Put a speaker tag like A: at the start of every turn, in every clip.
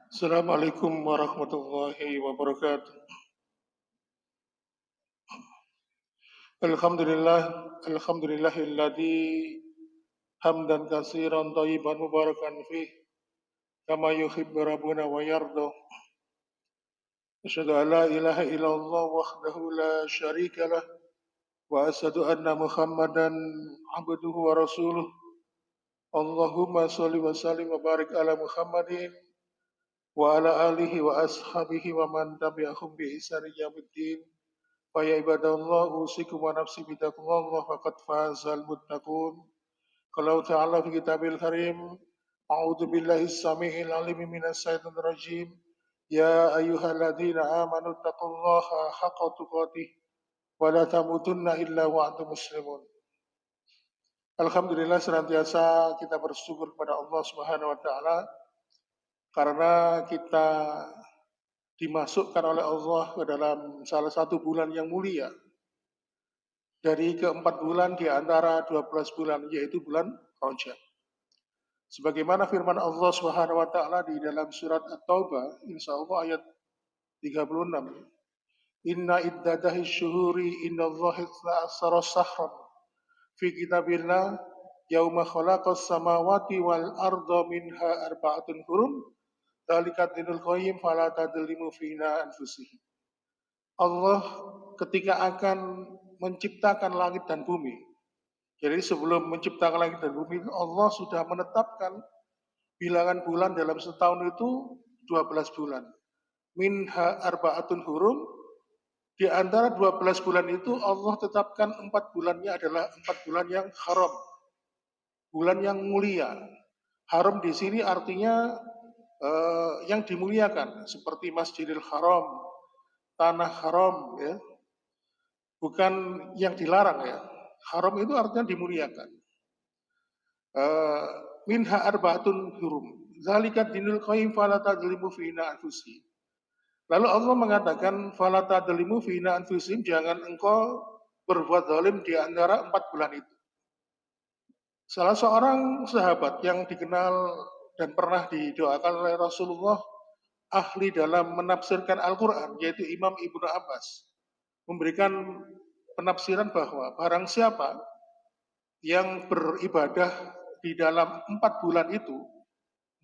A: Assalamualaikum warahmatullahi wabarakatuh. Alhamdulillah, alhamdulillahilladzi hamdan katsiran thayyiban mubarakan fih kama yuhibbu rabbuna wa yarda. Asyhadu an la ilaha illallah wahdahu la syarika lah wa asyhadu anna Muhammadan abduhu wa rasuluh. Allahumma shalli wa sallim wa barik ala Muhammadin wa ala alihi wa ashabihi wa man tabi'ahum bi ihsan ila yaumiddin. Fa ya ibadallah usikum wa nafsi bitaqwallah faqad fazal muttaqun. Qala ta'ala fi kitabil karim, a'udzu billahi samiil alim minas syaitonir rajim. Ya ayyuhalladzina amanu taqullaha haqqa tuqatih wa la tamutunna illa wa antum muslimun. Alhamdulillah senantiasa kita bersyukur kepada Allah Subhanahu wa taala karena kita dimasukkan oleh Allah ke dalam salah satu bulan yang mulia dari keempat bulan di antara 12 bulan, yaitu bulan Rajab. Sebagaimana firman Allah Subhanahu wa taala di dalam surat At-Taubah, insyaallah ayat 36. Inna iddatahi syuhuri innallaha asara sahran fi kitabillah yauma khalaqas samawati wal arda minha arba'atun hurum dzalika dinul qayyim fala tadlimu fina anfusihim. Allah ketika akan menciptakan langit dan bumi. Jadi sebelum menciptakan langit dan bumi, Allah sudah menetapkan bilangan bulan dalam setahun itu 12 bulan. Minha arba'atun hurum, di antara 12 bulan itu Allah tetapkan 4 bulannya adalah 4 bulan yang haram. Bulan yang mulia. Haram di sini artinya yang dimuliakan, seperti Masjidil Haram, tanah haram, ya. Bukan yang dilarang, ya. Haram itu artinya dimuliakan. Minha arba'atun hurum. Zalika dinul qayyim fala tadlimu fina anfusihim. Lalu Allah mengatakan fala tadlimu fina anfusihim, jangan engkau berbuat zalim di antara 4 bulan itu. Salah seorang sahabat yang dikenal dan pernah didoakan oleh Rasulullah, ahli dalam menafsirkan Al-Quran, yaitu Imam Ibnu Abbas, memberikan penafsiran bahwa barang siapa yang beribadah di dalam 4 bulan itu,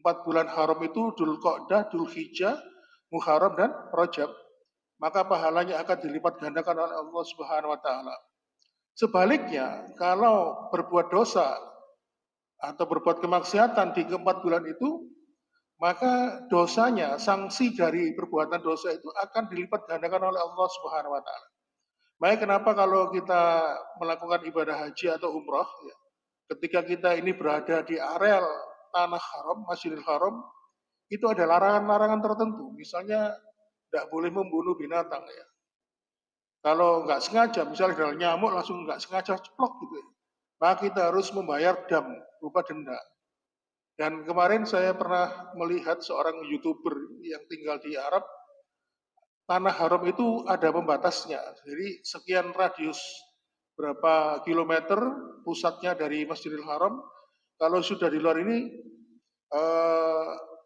A: 4 bulan haram itu Dzulqa'dah, Dzulhijjah, Muharram dan Rajab, maka pahalanya akan dilipat gandakan oleh Allah Subhanahu wa taala. Sebaliknya, kalau berbuat dosa atau berbuat kemaksiatan di keempat bulan itu, maka dosanya, sanksi dari perbuatan dosa itu akan dilipat gandakan oleh Allah Subhanahu wa taala. Makanya kenapa kalau kita melakukan ibadah haji atau umroh, ya, ketika kita ini berada di areal tanah haram, Masjidil Haram, itu ada larangan-larangan tertentu. Misalnya tidak boleh membunuh binatang, ya. Kalau nggak sengaja, misalnya ada nyamuk langsung nggak sengaja ceplok gitu, ya, maka kita harus membayar dam berupa denda. Dan kemarin saya pernah melihat seorang YouTuber yang tinggal di Arab, tanah haram itu ada pembatasnya. Jadi sekian radius berapa kilometer pusatnya dari Masjidil Haram. Kalau sudah di luar ini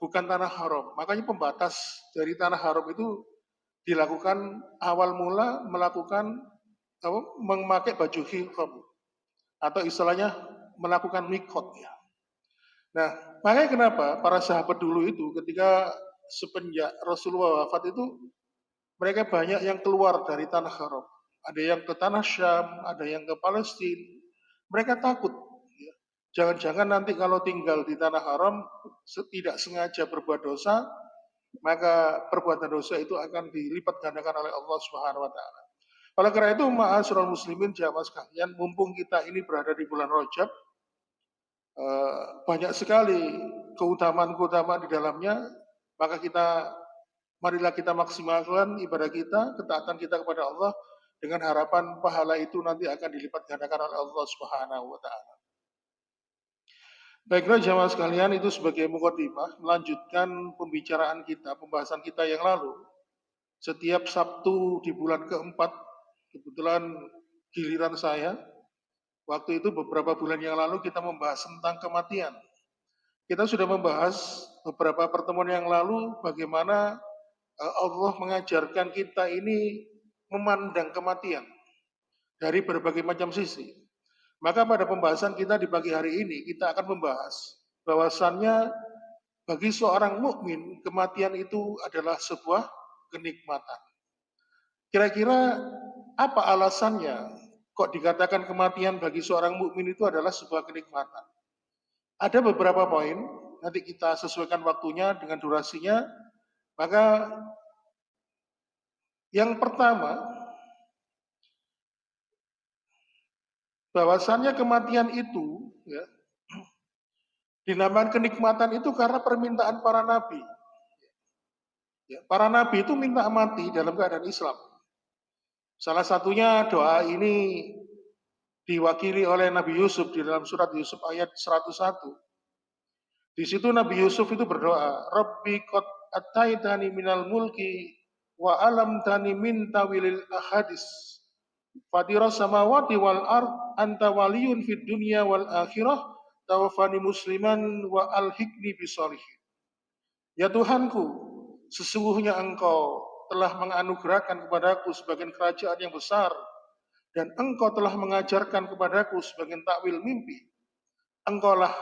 A: bukan tanah haram. Makanya pembatas dari tanah haram itu dilakukan awal mula melakukan memakai baju ihram atau istilahnya melakukan mikot, ya. Nah, makanya kenapa para sahabat dulu itu ketika sepenjak Rasulullah wafat itu mereka banyak yang keluar dari tanah haram. Ada yang ke tanah Syam, ada yang ke Palestina. Mereka takut, ya. Jangan-jangan nanti kalau tinggal di tanah haram tidak sengaja berbuat dosa, maka perbuatan dosa itu akan dilipat gandakan oleh Allah Subhanahu wa taala. Oleh karena itu, ma'asyiral muslimin jamaah sekalian, mumpung kita ini berada di bulan Rajab, banyak sekali keutamaan-keutamaan di dalamnya, maka marilah kita maksimalkan ibadah kita, ketaatan kita kepada Allah, dengan harapan pahala itu nanti akan dilipat gandakan oleh Allah Subhanahu wa taala. Baiklah jamaah sekalian, itu sebagai mukadimah melanjutkan pembicaraan kita, pembahasan kita yang lalu. Setiap Sabtu di bulan keempat, kebetulan giliran saya. Waktu itu beberapa bulan yang lalu kita membahas tentang kematian. Kita sudah membahas beberapa pertemuan yang lalu bagaimana Allah mengajarkan kita ini memandang kematian dari berbagai macam sisi. Maka pada pembahasan kita di pagi hari ini kita akan membahas bahwasannya bagi seorang mukmin kematian itu adalah sebuah kenikmatan. Kira-kira apa alasannya kok dikatakan kematian bagi seorang mukmin itu adalah sebuah kenikmatan? Ada beberapa poin, nanti kita sesuaikan waktunya dengan durasinya. Maka yang pertama, bahwasannya kematian itu ya, dinamakan kenikmatan itu karena permintaan para nabi. Ya, para nabi itu minta mati dalam keadaan Islam. Salah satunya doa ini diwakili oleh Nabi Yusuf di dalam surat Yusuf ayat 101. Di situ Nabi Yusuf itu berdoa, Rabbi qad ataitani minal mulki wa alam tani min tawilil ahadis. Fatiras samawati wal ard anta waliyun fid dunya wal akhirah tawaffani musliman wa alhiqni bisolihin. Ya Tuhanku, sesungguhnya Engkau telah menganugerahkan kepadaku sebagian kerajaan yang besar dan Engkau telah mengajarkan kepadaku sebagian takwil mimpi. Engkaulah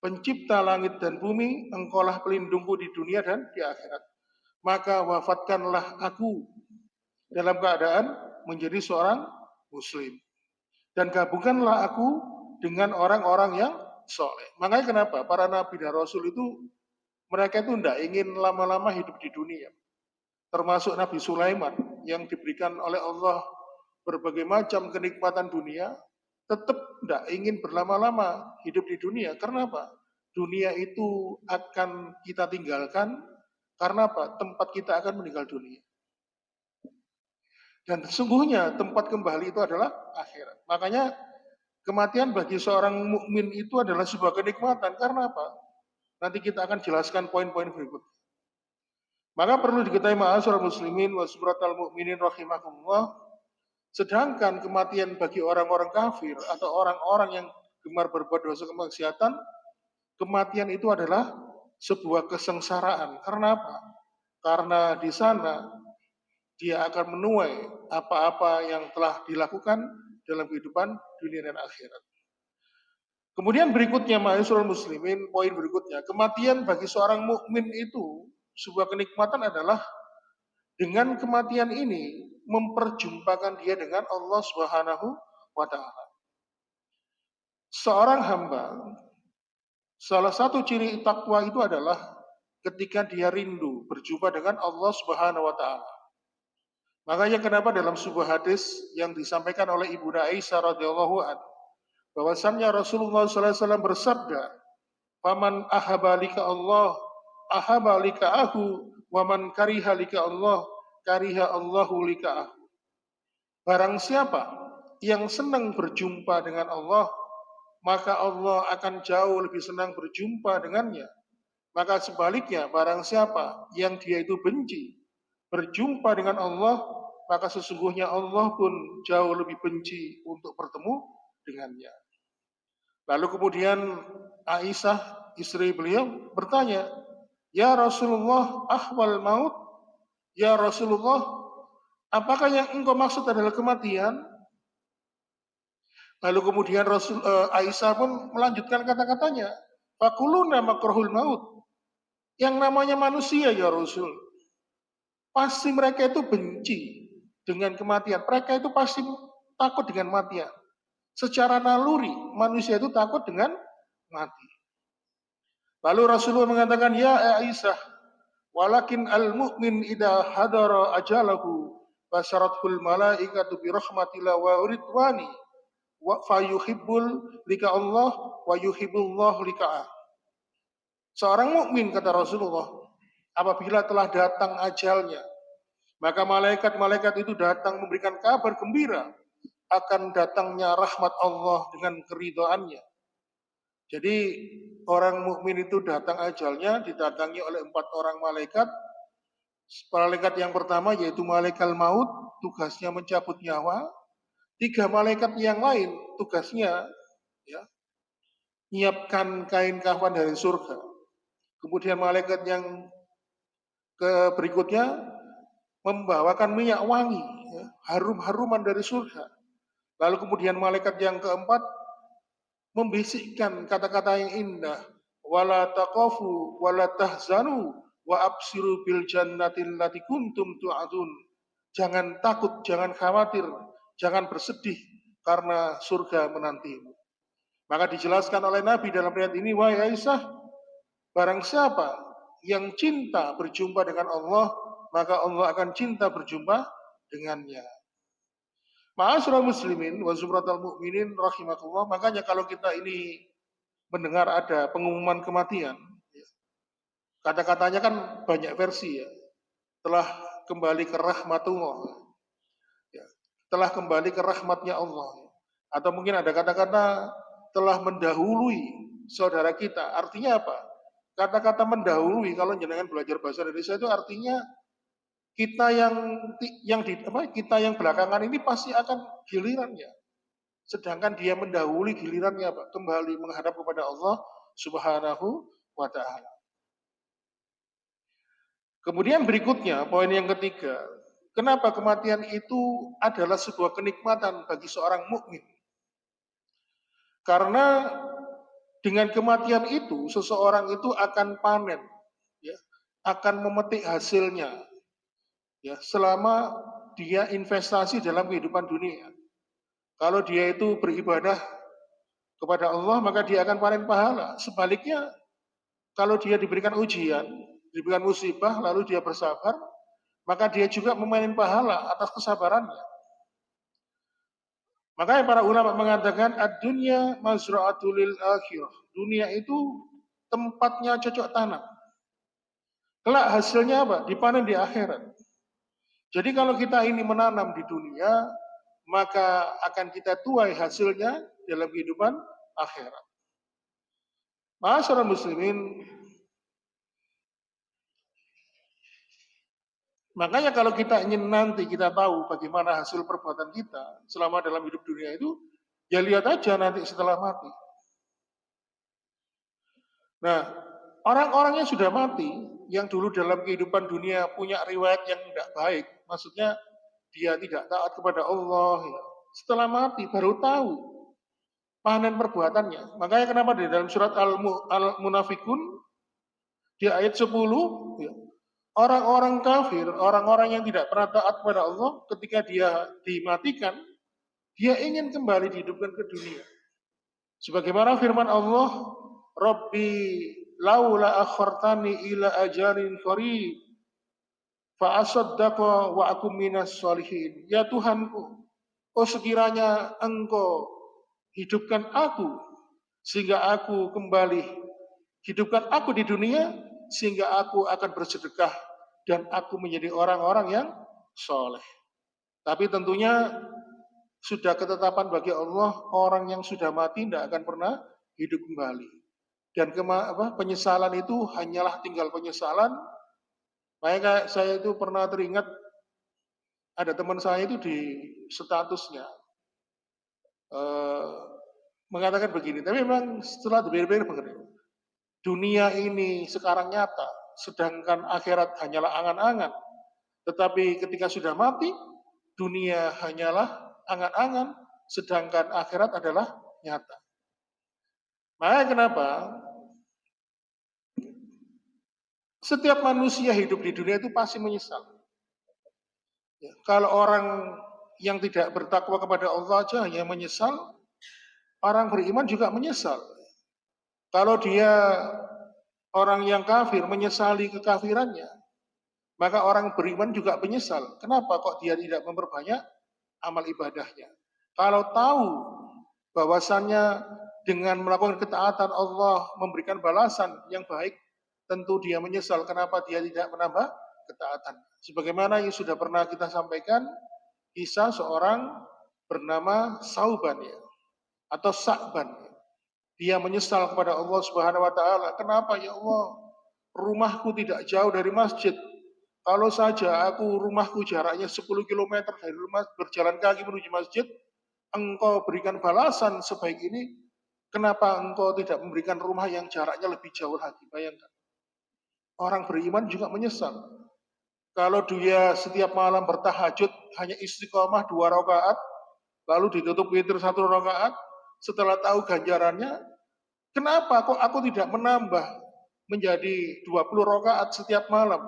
A: pencipta langit dan bumi, Engkaulah pelindungku di dunia dan di akhirat. Maka wafatkanlah aku dalam keadaan menjadi seorang muslim. Dan gabungkanlah aku dengan orang-orang yang soleh. Makanya kenapa para nabi dan rasul itu mereka itu tidak ingin lama-lama hidup di dunia. Termasuk Nabi Sulaiman yang diberikan oleh Allah berbagai macam kenikmatan dunia, tetap tidak ingin berlama-lama hidup di dunia. Karena apa? Dunia itu akan kita tinggalkan. Karena apa? Tempat kita akan meninggal dunia. Dan sesungguhnya tempat kembali itu adalah akhirat. Makanya kematian bagi seorang mukmin itu adalah sebuah kenikmatan. Karena apa? Nanti kita akan jelaskan poin-poin berikut. Maka perlu diketahui ma'asyiral muslimin wa subratal mu'minin rahimakumullah. Sedangkan kematian bagi orang-orang kafir atau orang-orang yang gemar berbuat dosa kemaksiatan, kematian itu adalah sebuah kesengsaraan. Karena apa? Karena di sana dia akan menuai apa-apa yang telah dilakukan dalam kehidupan dunia dan akhirat. Kemudian berikutnya ma'asyiral muslimin, poin berikutnya, kematian bagi seorang mukmin itu sebuah kenikmatan adalah dengan kematian ini memperjumpakan dia dengan Allah Subhanahu wa taala. Seorang hamba, salah satu ciri takwa itu adalah ketika dia rindu berjumpa dengan Allah Subhanahu wa taala. Makanya kenapa dalam sebuah hadis yang disampaikan oleh Ibunda Aisyah radhiyallahu anha bahwasannya Rasulullah SAW bersabda, "Faman ahabalika Allah, ahabalika aku, waman kariha lika Allah, kariha Allahu lika aku." Barang siapa yang senang berjumpa dengan Allah, maka Allah akan jauh lebih senang berjumpa dengannya. Maka sebaliknya, barang siapa yang dia itu benci berjumpa dengan Allah, maka sesungguhnya Allah pun jauh lebih benci untuk bertemu dengannya. Lalu kemudian Aisyah, istri beliau, bertanya, "Ya Rasulullah, ahwal maut? Ya Rasulullah, apakah yang engkau maksud adalah kematian?" Lalu kemudian Aisyah pun melanjutkan kata-katanya, "Fakuluna makrohul maut." Yang namanya manusia ya Rasul, pasti mereka itu benci dengan kematian. Mereka itu pasti takut dengan kematian. Secara naluri, manusia itu takut dengan mati. Lalu Rasulullah mengatakan, "Ya Aisyah, walakin al-mu'min idha hadara ajalahu basyarathul malaikatu birahmatillah wa ridwani wa fayuhibbul lika Allah wa yuhibbullah lika'ah." Seorang mukmin, kata Rasulullah, apabila telah datang ajalnya, maka malaikat-malaikat itu datang memberikan kabar gembira akan datangnya rahmat Allah dengan keridhaannya. Jadi orang mukmin itu datang ajalnya didatangi oleh 4 orang malaikat. Malaikat yang pertama yaitu malaikat maut, tugasnya mencabut nyawa. 3 malaikat yang lain tugasnya ya menyiapkan kain kafan dari surga. Kemudian malaikat yang berikutnya membawakan minyak wangi, ya, harum-haruman dari surga. Lalu kemudian malaikat yang keempat membisikkan kata-kata yang indah, wala taqafu wala tahzanu wa absiru bil jannatil lati kuntum tu'adun. Jangan takut, jangan khawatir, jangan bersedih karena surga menantimu. Maka dijelaskan oleh Nabi dalam riwayat ini, wahai Aisyah, barang siapa yang cinta berjumpa dengan Allah, maka Allah akan cinta berjumpa dengannya. Ma'asyiral muslimin wa zumratal mu'minin rahimakumullah. Makanya kalau kita ini mendengar ada pengumuman kematian, kata-katanya kan banyak versi ya. Telah kembali ke rahmatullah, ya. Telah kembali ke rahmatnya Allah. Atau mungkin ada kata-kata telah mendahului saudara kita. Artinya apa? Kata-kata mendahului kalau jenengan belajar bahasa Indonesia itu artinya kita kita yang belakangan ini pasti akan gilirannya. Sedangkan dia mendahului gilirannya Pak, kembali menghadap kepada Allah Subhanahu wa taala. Kemudian berikutnya, poin yang ketiga, kenapa kematian itu adalah sebuah kenikmatan bagi seorang mukmin? Karena dengan kematian itu seseorang itu akan panen, ya, akan memetik hasilnya, ya, selama dia investasi dalam kehidupan dunia. Kalau dia itu beribadah kepada Allah, maka dia akan panen pahala. Sebaliknya, kalau dia diberikan ujian, diberikan musibah, lalu dia bersabar, maka dia juga memanen pahala atas kesabarannya. Makanya para ulama mengatakan, ad-dunya mazra'atul lil akhirah. Dunia itu tempatnya cocok tanam. Kelak hasilnya apa? Dipanen di akhirat. Jadi kalau kita ini menanam di dunia, maka akan kita tuai hasilnya dalam kehidupan akhirat. Ma'asyiral muslimin, makanya kalau kita ingin nanti kita tahu bagaimana hasil perbuatan kita selama dalam hidup dunia itu, ya lihat aja nanti setelah mati. Nah, orang-orang yang sudah mati, yang dulu dalam kehidupan dunia punya riwayat yang tidak baik, maksudnya dia tidak taat kepada Allah, ya. Setelah mati baru tahu panen perbuatannya. Makanya kenapa di dalam surat Al-Munafikun di ayat 10, ya, orang-orang kafir, orang-orang yang tidak pernah taat kepada Allah, ketika dia dimatikan, dia ingin kembali dihidupkan ke dunia. Sebagaimana firman Allah, Rabbi laula akhartani ila ajalin qarib fa asaddaqa wa akum minas sholihin. Ya Tuhanku, oh sekiranya Engkau hidupkan aku sehingga aku kembali, hidupkan aku di dunia sehingga aku akan bersedekah dan aku menjadi orang-orang yang soleh. Tapi tentunya sudah ketetapan bagi Allah, orang yang sudah mati tidak akan pernah hidup kembali. Dan penyesalan itu hanyalah tinggal penyesalan. Makanya saya itu pernah teringat ada teman saya itu di statusnya mengatakan begini, tapi memang setelah dipikir-pikir begini, dunia ini sekarang nyata, sedangkan akhirat hanyalah angan-angan. Tetapi ketika sudah mati, dunia hanyalah angan-angan, sedangkan akhirat adalah nyata. Makanya kenapa setiap manusia hidup di dunia itu pasti menyesal. Ya, kalau orang yang tidak bertakwa kepada Allah aja hanya menyesal, orang beriman juga menyesal. Kalau dia orang yang kafir menyesali kekafirannya, maka orang beriman juga menyesal. Kenapa kok dia tidak memperbanyak amal ibadahnya? Kalau tahu bahwasannya dengan melakukan ketaatan Allah memberikan balasan yang baik, tentu dia menyesal kenapa dia tidak menambah ketaatan. Sebagaimana yang sudah pernah kita sampaikan, kisah seorang bernama Sauban, ya, atau Sa'ban. Dia menyesal kepada Allah Subhanahu wa taala, kenapa ya Allah, rumahku tidak jauh dari masjid. Kalau saja rumahku jaraknya 10 km dari rumah, berjalan kaki menuju masjid, Engkau berikan balasan sebaik ini, Kenapa engkau tidak memberikan rumah yang jaraknya lebih jauh lagi? Bayangkan. Orang beriman juga menyesal. Kalau dia setiap malam bertahajud hanya istiqomah 2 rakaat, lalu ditutup witir 1 rakaat, setelah tahu ganjarannya, kenapa kok aku tidak menambah menjadi 20 rakaat setiap malam?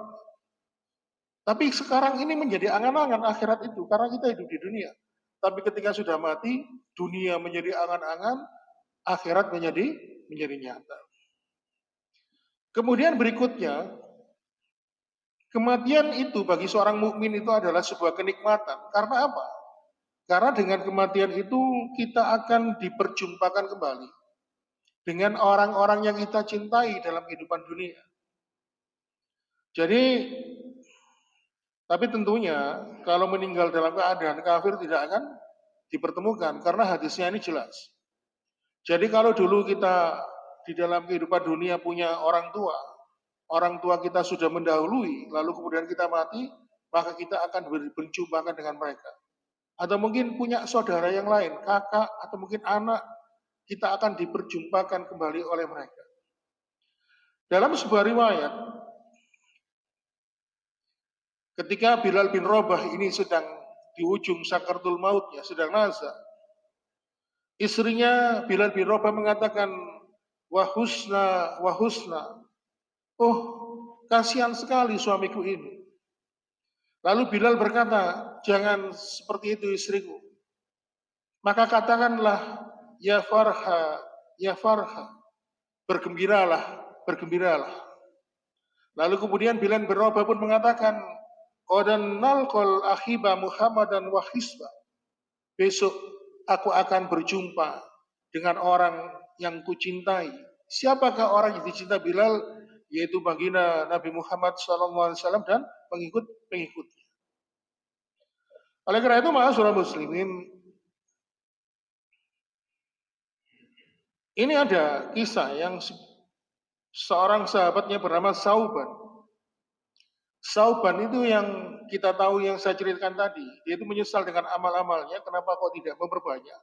A: Tapi sekarang ini menjadi angan-angan akhirat itu, karena kita hidup di dunia. Tapi ketika sudah mati, dunia menjadi angan-angan, akhirat menjadi nyata. Kemudian berikutnya, kematian itu bagi seorang mukmin itu adalah sebuah kenikmatan. Karena apa? Karena dengan kematian itu kita akan diperjumpakan kembali dengan orang-orang yang kita cintai dalam kehidupan dunia. Jadi, tapi tentunya kalau meninggal dalam keadaan kafir tidak akan dipertemukan karena hadisnya ini jelas. Jadi kalau dulu kita di dalam kehidupan dunia punya orang tua kita sudah mendahului, lalu kemudian kita mati, maka kita akan berjumpakan dengan mereka. Atau mungkin punya saudara yang lain, kakak atau mungkin anak, kita akan diperjumpakan kembali oleh mereka. Dalam sebuah riwayat, ketika Bilal bin Rabah ini sedang di ujung sakaratul mautnya, sedang nazar, istrinya Bilal bin Rabah mengatakan, wahusna, wahusna, oh kasihan sekali suamiku ini. Lalu Bilal berkata, jangan seperti itu istriku. Maka katakanlah, ya farha, ya farha, bergembiralah, bergembiralah. Lalu kemudian Bilal bin Rabah pun mengatakan, qadan nalqal akhiba Muhammadan wa hisba. Besok aku akan berjumpa dengan orang yang kucintai. Siapakah orang yang dicinta Bilal? Yaitu baginda Nabi Muhammad SAW dan pengikut-pengikutnya. Oleh karena itu, ma'asyiral muslimin, ini ada kisah yang seorang sahabatnya bernama Sauban. Sauban itu yang kita tahu yang saya ceritakan tadi. Dia itu menyesal dengan amal-amalnya, kenapa kok tidak memperbanyak.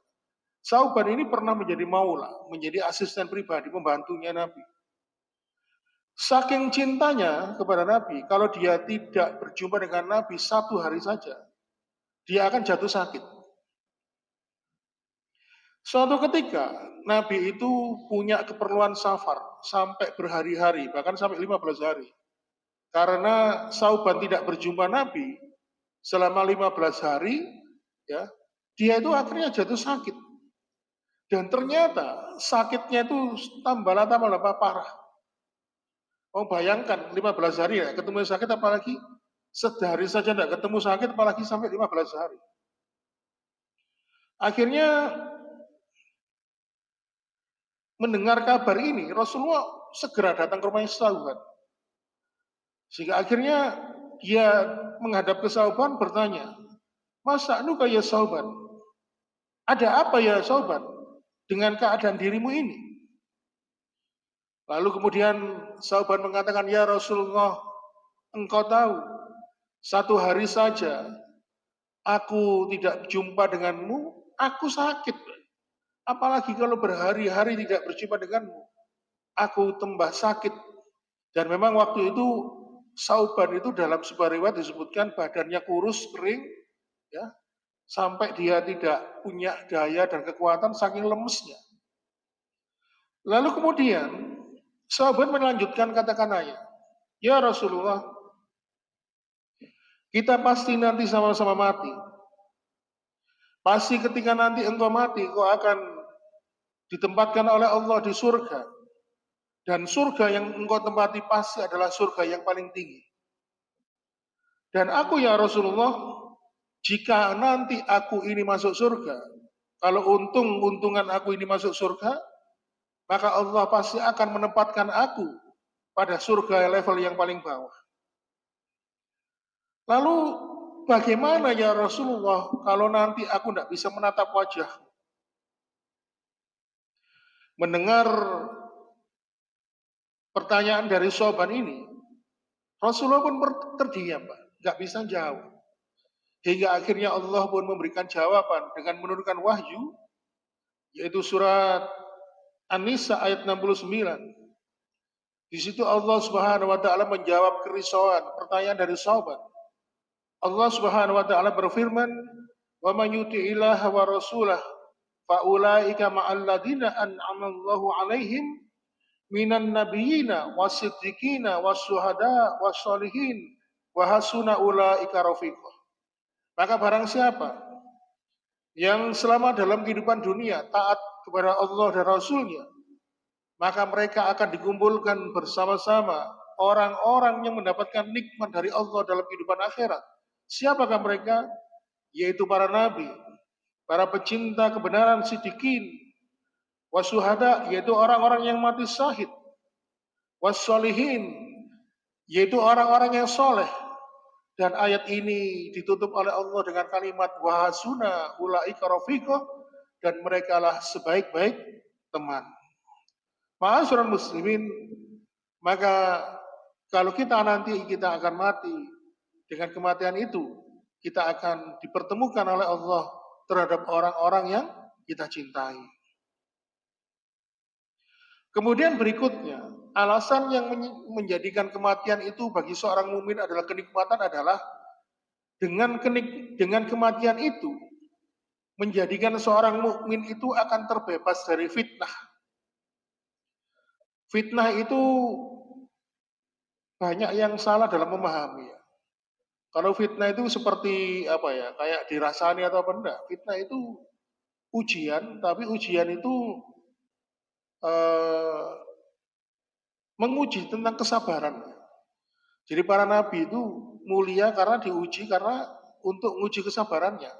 A: Sauban ini pernah menjadi maula, menjadi asisten pribadi, pembantunya Nabi. Saking cintanya kepada Nabi, kalau dia tidak berjumpa dengan Nabi 1 hari saja, dia akan jatuh sakit. Suatu ketika, Nabi itu punya keperluan safar sampai berhari-hari, bahkan sampai 15 hari. Karena Sauban tidak berjumpa Nabi selama 15 hari, ya, dia itu akhirnya jatuh sakit. Dan ternyata sakitnya itu tambah parah. Oh bayangkan 15 hari ya ketemu sakit, apalagi sehari saja tidak ketemu sakit, apalagi sampai 15 hari. Akhirnya mendengar kabar ini, Rasulullah segera datang ke rumahnya Sauban. Sehingga akhirnya dia menghadap ke Sauban bertanya, masa nuka ya Sauban? Ada apa ya Sauban dengan keadaan dirimu ini? Lalu kemudian Sauban mengatakan, ya Rasulullah, engkau tahu, 1 hari saja aku tidak jumpa denganmu, aku sakit. Apalagi kalau berhari-hari tidak berjumpa denganmu, aku tambah sakit. Dan memang waktu itu Sauban itu dalam sebuah riwayat disebutkan badannya kurus, kering, ya, sampai dia tidak punya daya dan kekuatan saking lemesnya. Lalu kemudian Sauban melanjutkan kata-katanya, ya Rasulullah, kita pasti nanti sama-sama mati. Pasti ketika nanti engkau mati, kau akan ditempatkan oleh Allah di surga. Dan surga yang engkau tempati pasti adalah surga yang paling tinggi. Dan aku ya Rasulullah, jika nanti aku ini masuk surga, kalau untungan aku ini masuk surga, maka Allah pasti akan menempatkan aku pada surga level yang paling bawah. Lalu bagaimana ya Rasulullah kalau nanti aku tidak bisa menatap wajah? Mendengar pertanyaan dari Sauban ini, Rasulullah pun terdiam, Pak, nggak bisa jawab. Hingga akhirnya Allah pun memberikan jawaban dengan menurunkan wahyu, yaitu surat An-Nisa ayat 69. Di situ Allah Subhanahu wa taala menjawab kerisauan pertanyaan dari sahabat. Allah Subhanahu wa taala berfirman, "Wa man yuti'illaha wa rasulah fa ulaika ma'al ladzina an'ama Allahu 'alaihim minan nabiyyina wasiddiqina wasyuhada wassolihin wa hasuna ulaika rafiqah." Maka barang siapa yang selama dalam kehidupan dunia taat kepada Allah dan Rasulnya, maka mereka akan dikumpulkan bersama-sama orang-orang yang mendapatkan nikmat dari Allah dalam kehidupan akhirat. Siapakah mereka? Yaitu para nabi, para pecinta kebenaran siddiqin, wasuhada, yaitu orang-orang yang mati syahid, wassolihin, yaitu orang-orang yang soleh. Dan ayat ini ditutup oleh Allah dengan kalimat wahasuna ulaika rafiqah, dan merekalah sebaik-baik teman. Ma'asyiral muslimin, maka kalau kita akan mati, dengan kematian itu kita akan dipertemukan oleh Allah terhadap orang-orang yang kita cintai. Kemudian berikutnya, alasan yang menjadikan kematian itu bagi seorang mukmin adalah kenikmatan adalah dengan kematian itu menjadikan seorang mukmin itu akan terbebas dari fitnah. Fitnah itu banyak yang salah dalam memahami. Kalau fitnah itu seperti apa ya, kayak dirasani atau apa enggak. Fitnah itu ujian, tapi ujian itu menguji tentang kesabaran. Jadi para nabi itu mulia karena diuji karena untuk menguji kesabarannya.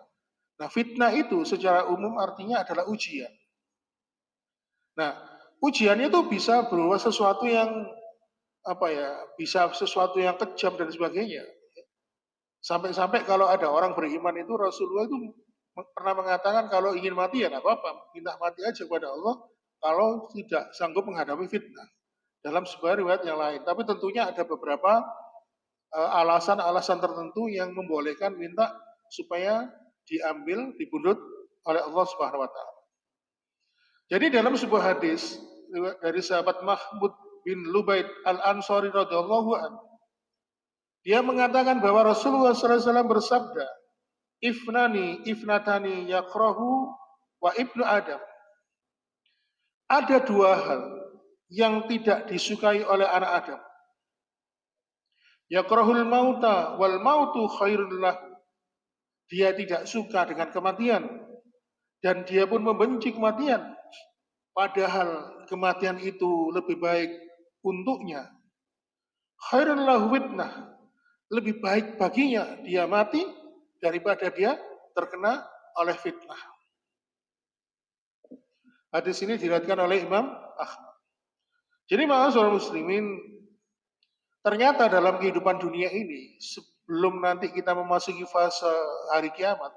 A: Nah, fitnah itu secara umum artinya adalah ujian. Nah, ujiannya itu bisa berupa sesuatu yang apa ya, bisa sesuatu yang kejam dan sebagainya. Sampai-sampai kalau ada orang beriman itu, Rasulullah itu pernah mengatakan kalau ingin mati ya tidak apa-apa, minta mati aja kepada Allah kalau tidak sanggup menghadapi fitnah. Dalam sebuah riwayat yang lain. Tapi tentunya ada beberapa alasan-alasan tertentu yang membolehkan minta supaya diambil, dibundut oleh Allah Subhanahu wa taala. Jadi dalam sebuah hadis dari sahabat Mahmud bin Lubaid Al-Ansari radhiyallahu anhu, dia mengatakan bahwa Rasulullah SAW bersabda, ifnatani yakrahu wa ibnu Adam. Ada dua hal yang tidak disukai oleh anak Adam. Yakrahul mauta wal mautu khairul lahu. Dia tidak suka dengan kematian dan dia pun membenci kematian. Padahal kematian itu lebih baik untuknya. Khairul lahu fitnah. Lebih baik baginya dia mati daripada dia terkena oleh fitnah. Hadis ini diriwayatkan oleh Imam Ahmad. Jadi ma'asyiral muslimin, ternyata dalam kehidupan dunia ini, sebelum nanti kita memasuki fase hari kiamat,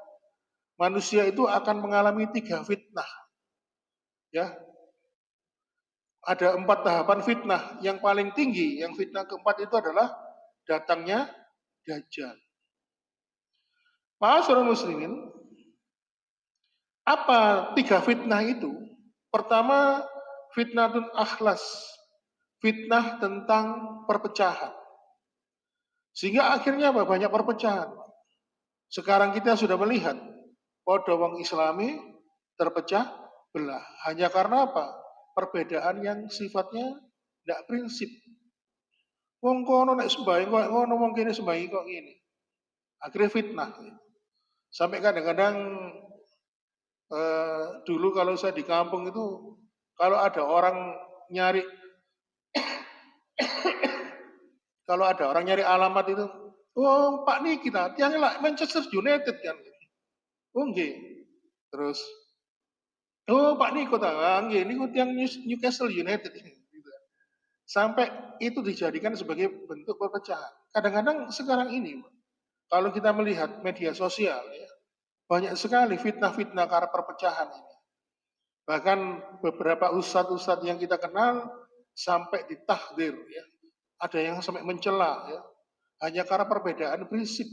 A: manusia itu akan mengalami 3 fitnah. Ya, ada 4 tahapan fitnah. Yang paling tinggi, yang fitnah keempat itu adalah datangnya Dajjal. Ma'asyiral muslimin, apa 3 fitnah itu? Pertama, fitnatun akhlas, fitnah tentang perpecahan. Sehingga akhirnya apa? Banyak perpecahan. Sekarang kita sudah melihat bahwa wong Islami terpecah belah. Hanya karena apa? Perbedaan yang sifatnya tidak prinsip. Wong kono nek sembahyang kok ngono, wong kene sembahyang kok ngene. Akhirnya fitnah. Sampai kadang-kadang dulu kalau saya di kampung itu, kalau ada orang nyari alamat itu, oh Pak nih kita tiangnya lah Manchester United kan. Oh nggih. Terus oh Pak nih kota nggih niku tiang Newcastle United. Sampai itu dijadikan sebagai bentuk perpecahan. Kadang-kadang sekarang ini kalau kita melihat media sosial ya, banyak sekali fitnah-fitnah karena perpecahan ini. Bahkan beberapa ustadz-ustadz yang kita kenal sampai ditahdir ya. Ada yang sampai mencela ya. Hanya karena perbedaan prinsip.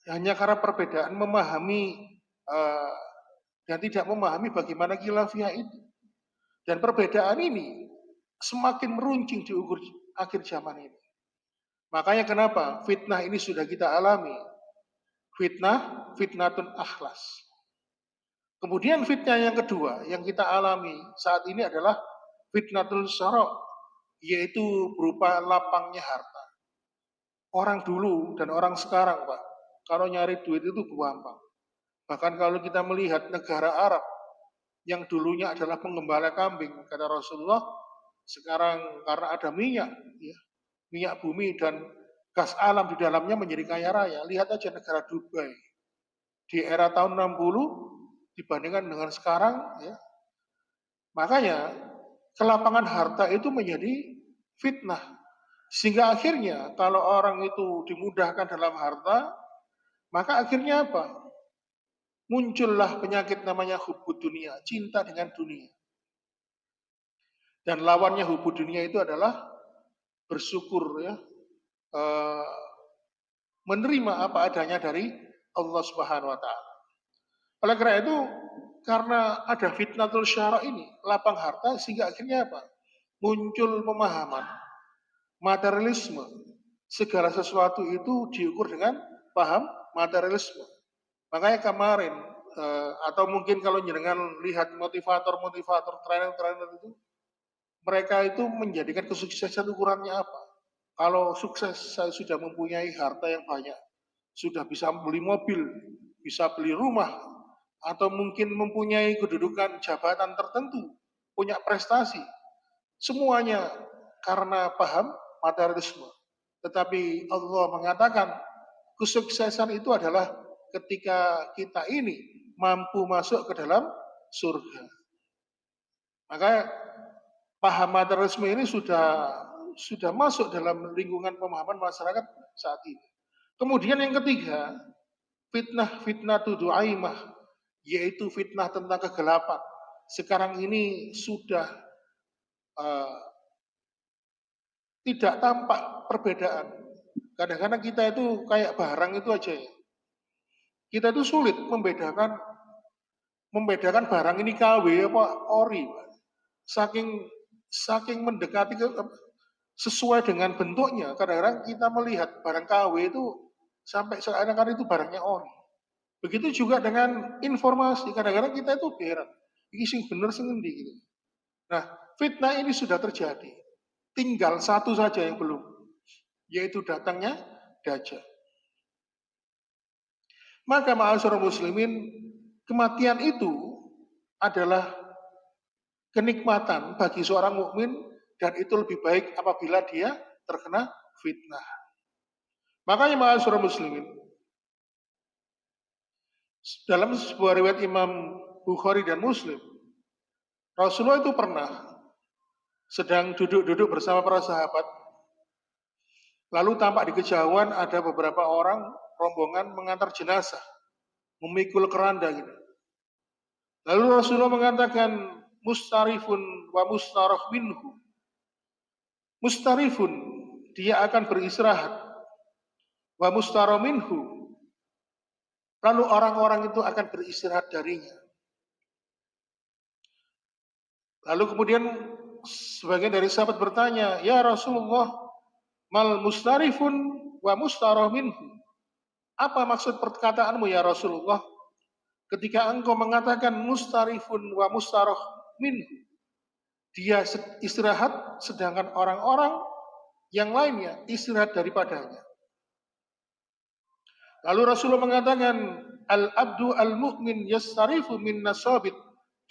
A: Hanya karena perbedaan memahami dan tidak memahami bagaimana khilafiyah itu. Dan perbedaan ini semakin meruncing di akhir zaman ini. Makanya kenapa fitnah ini sudah kita alami. Fitnatun akhlas. Kemudian fitnah yang kedua yang kita alami saat ini adalah fitnatul syara', yaitu berupa lapangnya harta. Orang dulu dan orang sekarang, Pak, kalau nyari duit itu gampang. Bahkan kalau kita melihat negara Arab yang dulunya adalah penggembala kambing, kata Rasulullah, sekarang karena ada minyak, ya, minyak bumi dan gas alam di dalamnya menjadi kaya raya. Lihat aja negara Dubai. Di era tahun 60 dibandingkan dengan sekarang, ya. Makanya kelapangan harta itu menjadi fitnah. Sehingga akhirnya kalau orang itu dimudahkan dalam harta, maka akhirnya apa? Muncullah penyakit namanya hubbud dunia, cinta dengan dunia. Dan lawannya hubbud dunia itu adalah bersyukur, ya, menerima apa adanya dari Allah Subhanahu wa taala. Oleh karena itu, karena ada fitnatul syara' ini, lapang harta, sehingga akhirnya apa? Muncul pemahaman materialisme. Segala sesuatu itu diukur dengan paham materialisme. Makanya kemarin, atau mungkin kalau jenengan lihat motivator, trainer itu, mereka itu menjadikan kesuksesan ukurannya apa? Kalau sukses, saya sudah mempunyai harta yang banyak, sudah bisa beli mobil, bisa beli rumah, atau mungkin mempunyai kedudukan jabatan tertentu, punya prestasi. Semuanya karena paham materialisme. Tetapi Allah mengatakan kesuksesan itu adalah ketika kita ini mampu masuk ke dalam surga. Maka paham materialisme ini sudah masuk dalam lingkungan pemahaman masyarakat saat ini. Kemudian yang ketiga, fitnah du'aimah, yaitu fitnah tentang kegelapan. Sekarang ini sudah tidak tampak perbedaan. Kadang-kadang kita itu kayak barang itu aja ya. Kita itu sulit membedakan barang ini KW apa ori. Saking mendekati sesuai dengan bentuknya. Kadang-kadang kita melihat barang KW itu sampai seakan-akan itu barangnya ori. Begitu juga dengan informasi. Kadang-kadang kita itu heran. Ini sing bener sing endi gitu. Nah, fitnah ini sudah terjadi. Tinggal satu saja yang belum, yaitu datangnya Dajjal. Maka ma'asyiral muslimin, kematian itu adalah kenikmatan bagi seorang mukmin dan itu lebih baik apabila dia terkena fitnah. Makanya ma'asyiral muslimin, dalam sebuah riwayat Imam Bukhari dan Muslim, Rasulullah itu pernah sedang duduk-duduk bersama para sahabat. Lalu tampak di kejauhan ada beberapa orang rombongan mengantar jenazah, memikul keranda gitu. Lalu Rasulullah mengatakan mustarifun wa mustarah minhu. Mustarifun, dia akan beristirahat. Wa mustarah minhu. Lalu orang-orang itu akan beristirahat darinya. Lalu kemudian sebagian dari sahabat bertanya, "Ya Rasulullah, mal mustarifun wa mustarah minhu." Apa maksud perkataanmu ya Rasulullah? Ketika engkau mengatakan mustarifun wa mustarah minhu, dia istirahat sedangkan orang-orang yang lainnya istirahat daripadanya. Lalu Rasulullah mengatakan al-abdu al-mu'min yastarifu min nasabit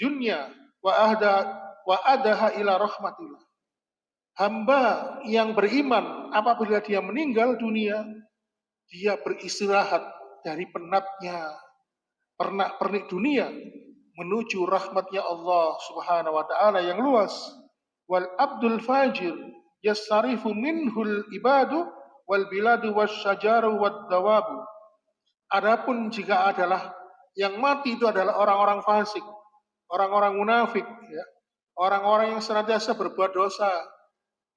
A: dunya wa adaha ila rahmatillah. Hamba yang beriman apabila dia meninggal dunia, dia beristirahat dari penatnya pernak-pernik dunia menuju rahmatnya Allah Subhanahu wa taala yang luas. Wal abdul fajir yastarifu minhul ibadu wal biladu wasyajaru wad dawabu. Adapun jika adalah yang mati itu adalah orang-orang fasik, orang-orang munafik, ya, orang-orang yang senantiasa berbuat dosa,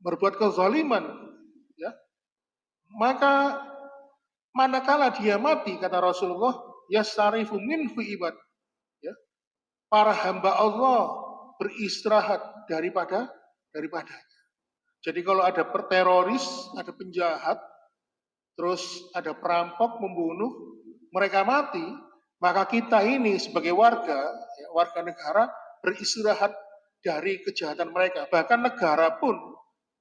A: berbuat kezaliman, ya, maka manakala dia mati, kata Rasulullah, yastarifu minhu ibad, ya, para hamba Allah beristirahat daripadanya. Jadi kalau ada teroris, ada penjahat, terus ada perampok membunuh, mereka mati, maka kita ini sebagai warga, ya, warga negara beristirahat dari kejahatan mereka. Bahkan negara pun,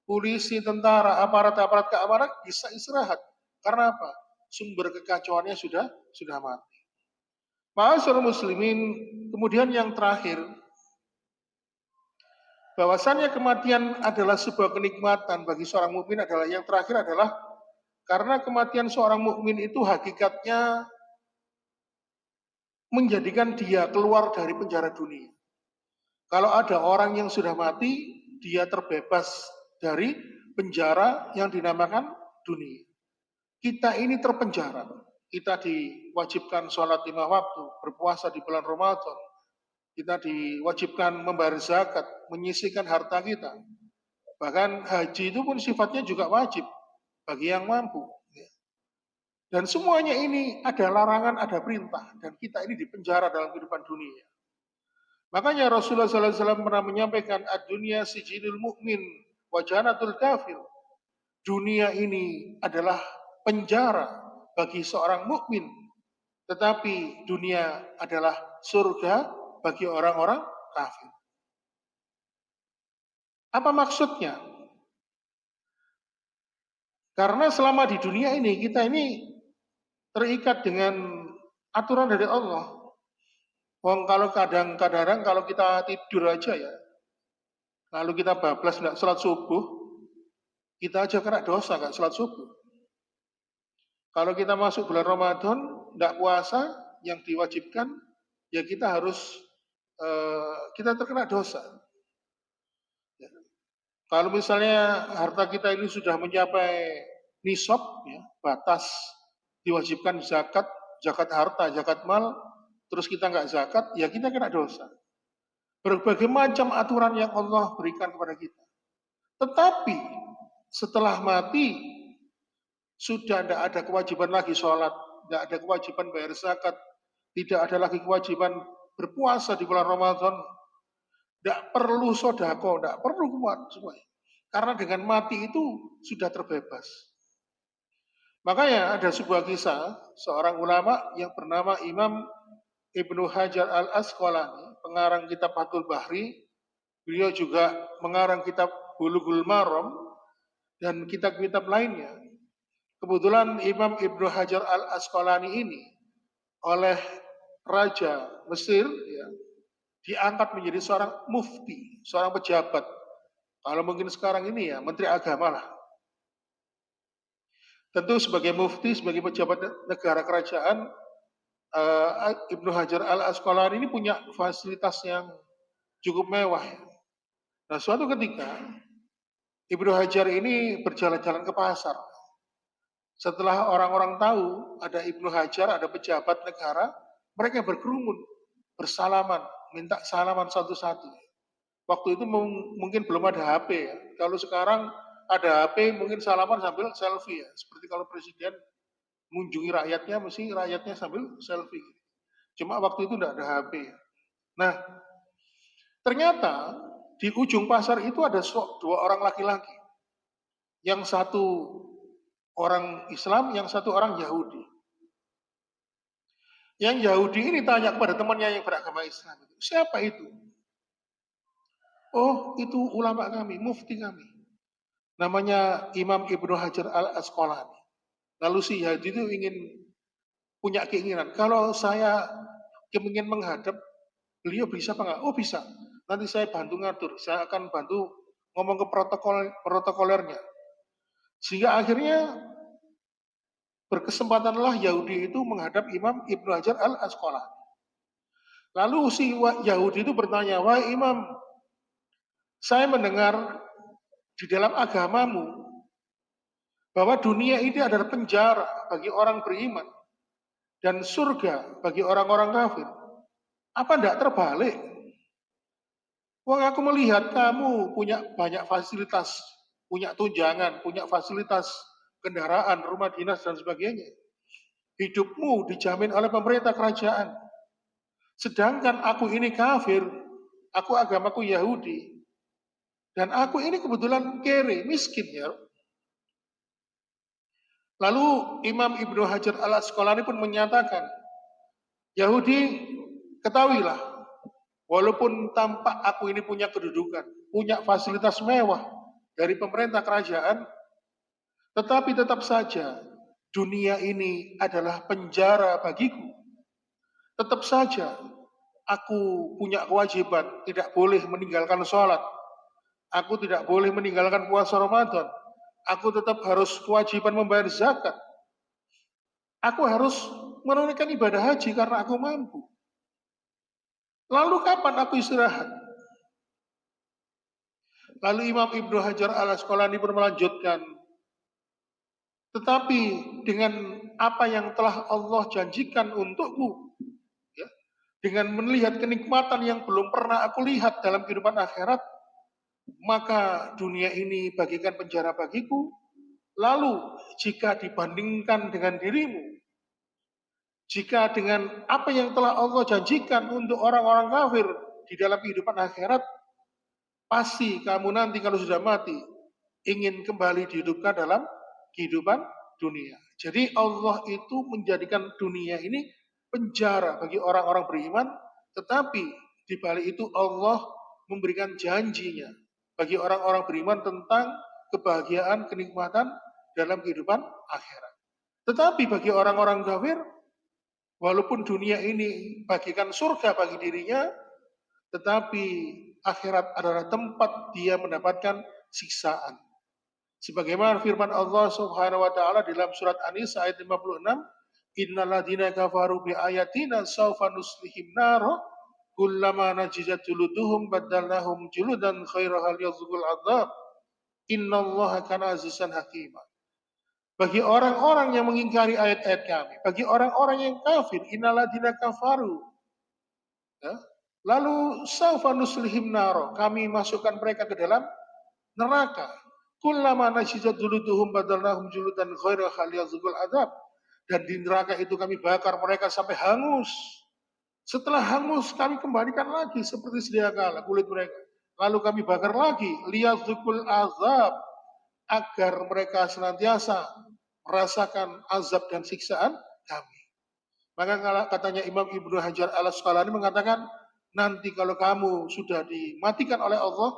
A: polisi, tentara, aparat-aparat keamanan bisa istirahat. Karena apa? Sumber kekacauannya sudah mati. Ma'asyiral muslimin, kemudian yang terakhir, bahwasannya kematian adalah sebuah kenikmatan bagi seorang mukmin adalah yang terakhir adalah karena kematian seorang mukmin itu hakikatnya menjadikan dia keluar dari penjara dunia. Kalau ada orang yang sudah mati, dia terbebas dari penjara yang dinamakan dunia. Kita ini terpenjara. Kita diwajibkan sholat 5 waktu, berpuasa di bulan Ramadan. Kita diwajibkan membayar zakat, menyisihkan harta kita. Bahkan haji itu pun sifatnya juga wajib bagi yang mampu. Dan semuanya ini ada larangan, ada perintah. Dan kita ini dipenjara dalam kehidupan dunia. Makanya Rasulullah SAW pernah menyampaikan, ad-dunya sijinul mu'min wa janatul kafir. Dunia ini adalah penjara bagi seorang mukmin, tetapi dunia adalah surga bagi orang-orang kafir. Apa maksudnya? Karena selama di dunia ini kita ini terikat dengan aturan dari Allah. Wong kalau kadang-kadang kalau kita tidur aja ya, lalu kita bablas nggak sholat subuh, kita aja kena dosa nggak sholat subuh. Kalau kita masuk bulan Ramadan, nggak puasa, yang diwajibkan, ya kita harus kita terkena dosa. Ya. Kalau misalnya harta kita ini sudah mencapai nisab, ya, batas diwajibkan zakat, zakat harta, zakat mal, terus kita nggak zakat, ya kita kena dosa. Berbagai macam aturan yang Allah berikan kepada kita. Tetapi setelah mati, sudah tidak ada kewajiban lagi sholat, tidak ada kewajiban bayar zakat, tidak ada lagi kewajiban berpuasa di bulan Ramadan, tidak perlu sodako, tidak perlu kuat semuanya. Karena dengan mati itu sudah terbebas. Makanya ada sebuah kisah seorang ulama yang bernama Imam Ibnu Hajar al-Asqalani, pengarang kitab Fathul Bahri. Beliau juga mengarang kitab Bulughul Maram dan kitab-kitab lainnya. Kebetulan Imam Ibnu Hajar al-Asqalani ini oleh Raja Mesir ya, diangkat menjadi seorang mufti, seorang pejabat. Kalau mungkin sekarang ini ya menteri agama lah. Tentu sebagai mufti, sebagai pejabat negara kerajaan, Ibnu Hajar al-Asqalani ini punya fasilitas yang cukup mewah. Ya. Nah, suatu ketika Ibnu Hajar ini berjalan-jalan ke pasar. Setelah orang-orang tahu ada Ibnu Hajar, ada pejabat negara, mereka berkerumun, bersalaman, minta salaman satu-satu. Waktu itu mungkin belum ada HP ya. Kalau sekarang ada HP mungkin salaman sambil selfie ya. Seperti kalau presiden mengunjungi rakyatnya, mesti rakyatnya sambil selfie. Cuma waktu itu tidak ada HP ya. Nah, ternyata di ujung pasar itu ada dua orang laki-laki. Yang satu orang Islam, yang satu orang Yahudi. Yang Yahudi ini tanya kepada temannya yang beragama Islam. Siapa itu? Oh, itu ulama kami, mufti kami. Namanya Imam Ibnu Hajar al-Asqalani. Lalu si Yahudi itu ingin punya keinginan. Kalau saya ingin menghadap, beliau bisa apa enggak? Oh bisa. Nanti saya bantu ngatur. Saya akan bantu ngomong ke protokolernya. Sehingga akhirnya berkesempatanlah Yahudi itu menghadap Imam Ibnu Hajar al-Asqalani. Lalu si Yahudi itu bertanya, wahai Imam, saya mendengar di dalam agamamu bahwa dunia ini adalah penjara bagi orang beriman dan surga bagi orang-orang kafir. Apa tidak terbalik? Wong aku melihat kamu punya banyak fasilitas, punya tunjangan, punya fasilitas kendaraan, rumah dinas dan sebagainya. Hidupmu dijamin oleh pemerintah kerajaan. Sedangkan aku ini kafir, Aku agamaku Yahudi. Dan aku ini kebetulan kere, miskin ya. Lalu Imam Ibnu Hajar al-Asqalani pun menyatakan, Yahudi, ketahuilah, walaupun tampak aku ini punya kedudukan, punya fasilitas mewah dari pemerintah kerajaan, tetapi tetap saja dunia ini adalah penjara bagiku. Tetap saja aku punya kewajiban, tidak boleh meninggalkan sholat. Aku tidak boleh meninggalkan puasa Ramadan. Aku tetap harus kewajiban membayar zakat. Aku harus menunaikan ibadah haji karena aku mampu. Lalu kapan aku istirahat? Lalu Imam Ibnu Hajar al-Asqalani pun melanjutkan, tetapi dengan apa yang telah Allah janjikan untukku, ya, dengan melihat kenikmatan yang belum pernah aku lihat dalam kehidupan akhirat, maka dunia ini bagikan penjara bagiku. Lalu jika dibandingkan dengan dirimu, jika dengan apa yang telah Allah janjikan untuk orang-orang kafir di dalam kehidupan akhirat, pasti kamu nanti kalau sudah mati ingin kembali dihidupkan dalam kehidupan dunia. Jadi Allah itu menjadikan dunia ini penjara bagi orang-orang beriman, tetapi di balik itu Allah memberikan janjinya bagi orang-orang beriman tentang kebahagiaan, kenikmatan dalam kehidupan akhirat. Tetapi bagi orang-orang kafir, walaupun dunia ini bagikan surga bagi dirinya, tetapi akhirat adalah tempat dia mendapatkan siksaan. Sebagaimana firman Allah Subhanahu wa taala dalam surat An-Nisa ayat 56, "Innalladzina kafaru bi ayatina sawfa nuslihim naro kullama najizat juluduhum badalnahum juludan khairaha liyadzuqul adzab. Innallaha kana azizan hakima." Bagi orang-orang yang mengingkari ayat-ayat kami, bagi orang-orang yang kafir, innalladzina kafaru, ya, lalu sawfa nuslihim naro, kami masukkan mereka ke dalam neraka. Kullama nasijat juluduhum badalnahum juludan ghairaha liyadzuqul adzab. Dan di neraka itu kami bakar mereka sampai hangus. Setelah hangus kami kembalikan lagi seperti sedia kala kulit mereka. Lalu kami bakar lagi liyadzuqul adzab, agar mereka senantiasa merasakan azab dan siksaan kami. Maka katanya Imam Ibnu Hajar al-Asqalani mengatakan, nanti kalau kamu sudah dimatikan oleh Allah,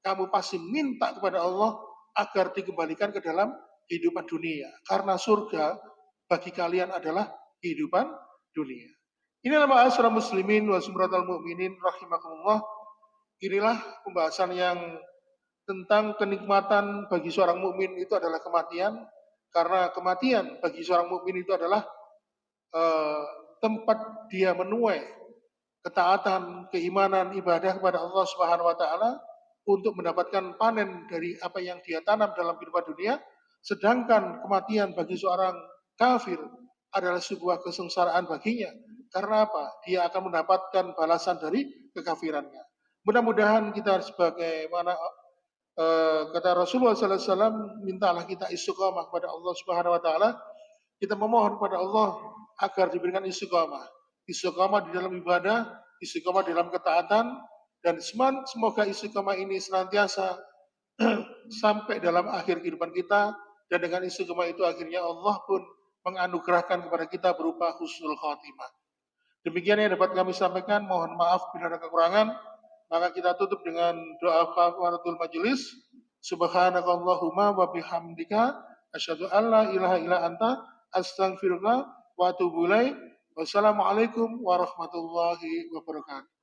A: kamu pasti minta kepada Allah agar dikembalikan ke dalam kehidupan dunia. Karena surga bagi kalian adalah kehidupan dunia. Inilah ma'asyiral muslimin wa sumratal mu'minin rahimakumullah. Inilah pembahasan yang tentang kenikmatan bagi seorang mukmin itu adalah kematian, karena kematian bagi seorang mukmin itu adalah tempat dia menuai ketaatan, keimanan, ibadah kepada Allah Subhanahu wa taala untuk mendapatkan panen dari apa yang dia tanam dalam kehidupan dunia. Sedangkan kematian bagi seorang kafir adalah sebuah kesengsaraan baginya. Karena apa? Dia akan mendapatkan balasan dari kekafirannya. Mudah-mudahan kita sebagaimana kata Rasulullah SAW, mintalah kita istiqamah kepada Allah Subhanahu Wa Taala. Kita memohon kepada Allah agar diberikan istiqamah, istiqamah di dalam ibadah, istiqamah di dalam ketaatan, dan semoga istiqamah ini senantiasa sampai dalam akhir kehidupan kita, dan dengan istiqamah itu akhirnya Allah pun menganugerahkan kepada kita berupa husnul khatimah. Demikian yang dapat kami sampaikan. Mohon maaf bila ada kekurangan. Maka kita tutup dengan doa kafaratul majelis. Subhanakallahumma wa bihamdika asyhadu an la ilaha illa anta astaghfiruka wa atubu ilaik. Wassalamualaikum warahmatullahi wabarakatuh.